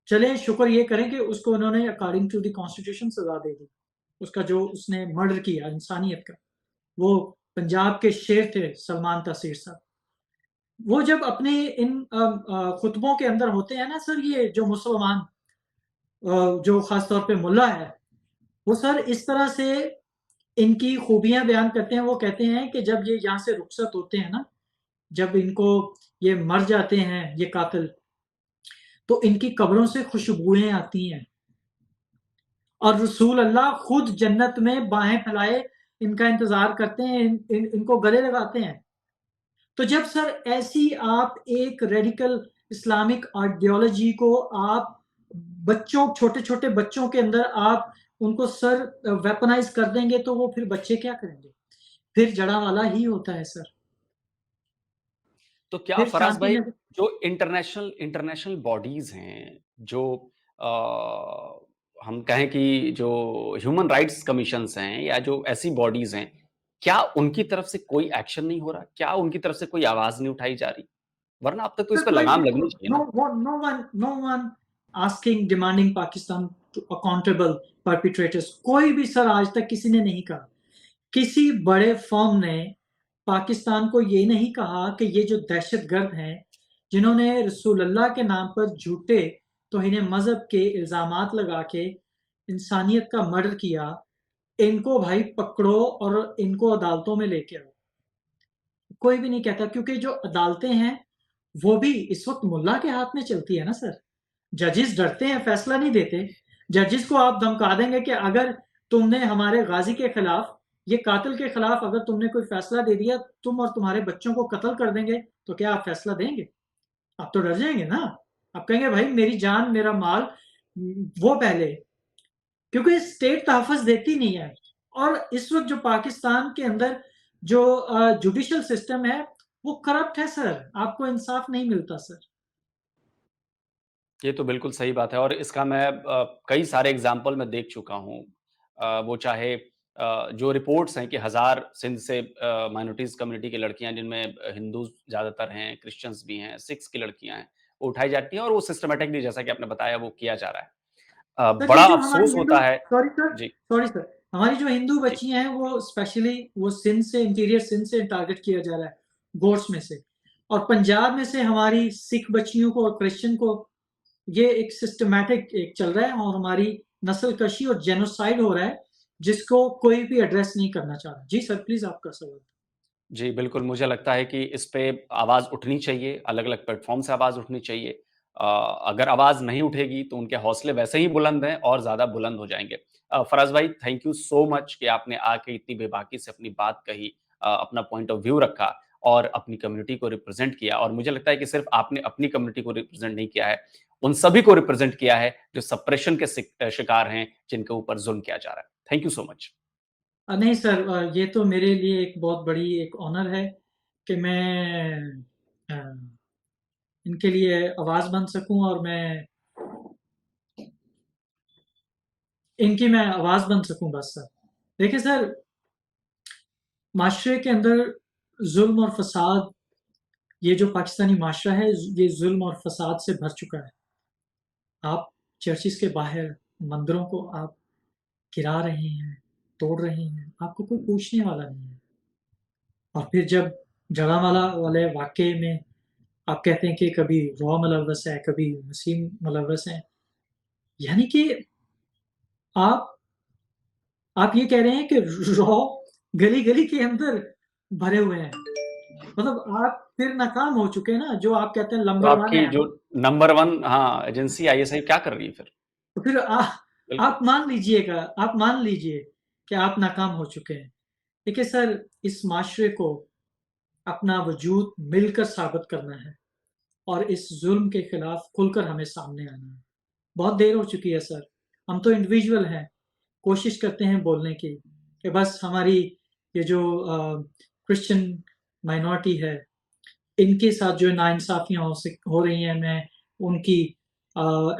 चले शुक्र ये करें कि उसको उन्होंने अकॉर्डिंग टू द कॉन्स्टिट्यूशन सजा दे दी, उसका जो उसने मर्डर किया इंसानियत का। वो पंजाब के शेर थे सलमान तासीर साहब। वो जब अपने इन खुतबों के अंदर होते हैं ना सर, ये जो मुसलमान जो खास तौर पे मुल्ला है, वो सर इस तरह से इनकी खूबियां बयान करते हैं। वो कहते हैं कि जब ये यहाँ से रुखसत होते हैं ना, जब इनको ये मर जाते हैं ये कातिल, तो इनकी कब्रों से खुशबुएं आती हैं और रसूल अल्लाह खुद जन्नत में बाहें फैलाए इनका इंतजार करते हैं, इनको गले लगाते हैं। तो जब सर ऐसी आप एक रेडिकल इस्लामिक आइडियोलॉजी को आप बच्चों, छोटे-छोटे बच्चों के अंदर आप उनको सर वेपनाइज़ कर देंगे, तो वो फिर बच्चे क्या करेंगे? फिर जड़ावाला ही होता है सर। तो क्या फिर फराज शांति भाई, नगर जो इंटरनेशनल इंटरनेशनल बॉडीज हैं, जो हम कहें कि जो ह्यूमन राइट्स कमीशंस हैं या जो ऐसी बॉडीज हैं, क्या उनकी तरफ से कोई एक्शन नहीं हो रहा? क्या उनकी तरफ से कोई आवाज नहीं उठाई जा रही? वरना अब तक तो इस सर पे कोई भी लगाम लगनी चाहिए ना। No one asking demanding Pakistan to accountable perpetrators. कोई भी सर आज तक किसी ने नहीं कहा, किसी बड़े फर्म ने पाकिस्तान को ये नहीं कहा कि ये जो दहशतगर्द हैं, जिन्होंने रसूलुल्लाह के नाम पर झूठे तौहीन मजहब के इल्जामात लगा के इंसानियत का मर्डर किया, इनको भाई पकड़ो और इनको अदालतों में लेके आओ। कोई भी नहीं कहता, क्योंकि जो अदालतें हैं वो भी इस वक्त मुल्ला के हाथ में चलती है ना सर। जजेस डरते हैं, फैसला नहीं देते। जजेस को आप धमका देंगे कि अगर तुमने हमारे गाजी के खिलाफ, ये कातिल के खिलाफ अगर तुमने कोई फैसला दे दिया, तुम और तुम्हारे बच्चों को कत्ल कर देंगे, तो क्या आप फैसला देंगे? आप तो डर जाएंगे ना। आप कहेंगे भाई मेरी जान मेरा माल वो पहले, क्योंकि स्टेट तहफ़्फ़ुज़ देती नहीं है। और इस वक्त जो पाकिस्तान के अंदर जो जुडिशियल सिस्टम है वो करप्ट है सर, आपको इंसाफ नहीं मिलता सर। ये तो बिल्कुल सही बात है और इसका मैं कई सारे एग्जाम्पल मैं देख चुका हूँ। वो चाहे जो रिपोर्ट्स हैं कि 1000 सिंध से माइनॉरिटीज़ कम्युनिटी की लड़कियाँ, जिनमें हिंदू ज़्यादातर हैं, क्रिश्चियंस भी हैं, सिख्स की लड़कियाँ हैं, वो उठाई जाती हैं और वो सिस्टमैटिकली, जैसा कि आपने बताया, वो किया जा रहा है। सर ये बड़ा जो हमारी अफ़सोस हिंदू होता है। सॉरी सर जी, सॉरी सर हमारी जो हिंदू जी। बच्चियां हैं वो स्पेशली वो सिंध से, इंटीरियर सिंध से टारगेट किया जा रहा है, गोड्स में से। और पंजाब में से हमारी सिख बच्चियों को और क्रिश्चियन को ये एक सिस्टमैटिक एक चल रहा है और हमारी नस्ल कशी और जेनोसाइड हो रहा है, जिसको कोई भी एड्रेस नहीं करना चाह रहा। जी सर प्लीज आपका सवाल। जी, बिल्कुल, मुझे लगता है कि इस पे आवाज़ उठनी चाहिए, अलग-अलग प्लेटफ़ॉर्म से आवाज़ उठनी चाहिए। अगर आवाज़ नहीं उठेगी, तो उनके हौसले वैसे ही बुलंद हैं और ज़्यादा बुलंद हो जाएँगे। फ़राज़ भाई, थैंक यू सो मच कि आपने आके इतनी बेबाकी से अपनी बात कही, अपना पॉइंट ऑफ व्यू रखा और अपनी कम्युनिटी को रिप्रेज़ेंट किया और मुझे लगता है कि सिर्फ़ आपने अपनी कम्युनिटी को रिप्रेज़ेंट नहीं किया है, उन सभी को रिप्रेज़ेंट किया है, जो सप्रेशन के शिकार हैं, जिनके ऊपर ज़ुल्म किया जा रहा है। Thank you so much. नहीं सर, ये तो मेरे लिए एक बहुत बड़ी एक ऑनर है कि मैं अ, इनके लिए आवाज़ बन सकूँ और मैं इनकी मैं आवाज़ बन सकूँ बस सर। देखिए सर, माशरे के अंदर ज़ुल्म और फ़साद, ये जो पाकिस्तानी माशरा है, ये ज़ुल्म और फ़साद से भर चुका है। आप चर्चिज़ के बाहर मंदिरों को आप गिरा रहे हैं, तोड़ रहे हैं, आपको कोई पूछने वाला नहीं है। और फिर जब जड़ावाला वाले वाक़ये में आप कहते हैं कि कभी रॉ मुलव्वस है, कभी वसीम मुलव्वस है, यानी कि आप आप ये कह रहे हैं कि रॉ गली-गली के अंदर भरे हुए हैं। मतलब आप फिर नाकाम हो चुके हैं ना, जो आप कहते हैं तो नंबर 1 आपकी है। जो नंबर 1 हाँ, एजेंसी आईएसआई क्या कर रही है फिर? तो फिर बिल्कुल। आप मान लीजिएगा, आप मान लीजिए कि आप नाकाम हो चुके हैं। देखिए सर, इस माशरे को अपना वजूद मिलकर साबित करना है और इस ज़ुल्म के खिलाफ खुलकर हमें सामने आना है। बहुत देर हो चुकी है सर, हम तो इंडिविजुअल हैं, कोशिश करते हैं बोलने की कि बस हमारी ये जो क्रिश्चियन माइनॉरिटी है, इनके साथ जो नाइंसाफ़ियाँ हो रही हैं, मैं उनकी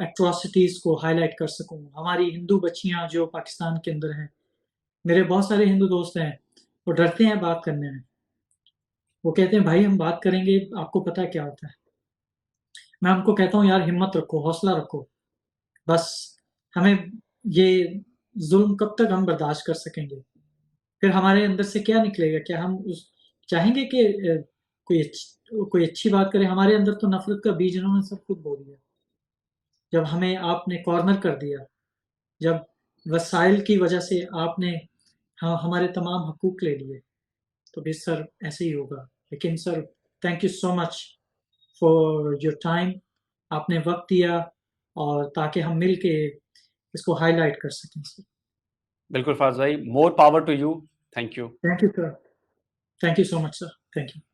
एट्रोसिटीज़ को हाइलाइट कर सकूँ। हमारी हिंदू बच्चियाँ जो पाकिस्तान के अंदर हैं, मेरे बहुत सारे हिंदू दोस्त हैं, वो डरते हैं बात करने में। वो कहते हैं, "भाई हम बात करेंगे, आपको पता है क्या होता है?" मैं उनको कहता हूँ, "यार हिम्मत रखो, हौसला रखो। बस हमें ये ज़ुल्म कब तक हम बर्दाश्त कर सकेंगे? फिर हमारे अंदर से क्या निकलेगा? क्या हम उस चाहेंगे कि कोई अच्छी बात करे? हमारे अंदर तो नफ़रत का बीज इन्होंने सब खुद बो दिया। जब हमें आपने कॉर्नर कर दिया, जब वसाइल की वजह से आपने हमारे तमाम हकूक़ ले लिए, तो फिर सर ऐसे ही होगा। लेकिन sir thank you so much for your time. आपने वक़्त दिया और ताकि हम मिल के इसको हाइलाइट कर सकें सर। बिल्कुल फ़ाज़ भाई, more power to you. Thank you. Thank you sir. Thank you so much sir. Thank you.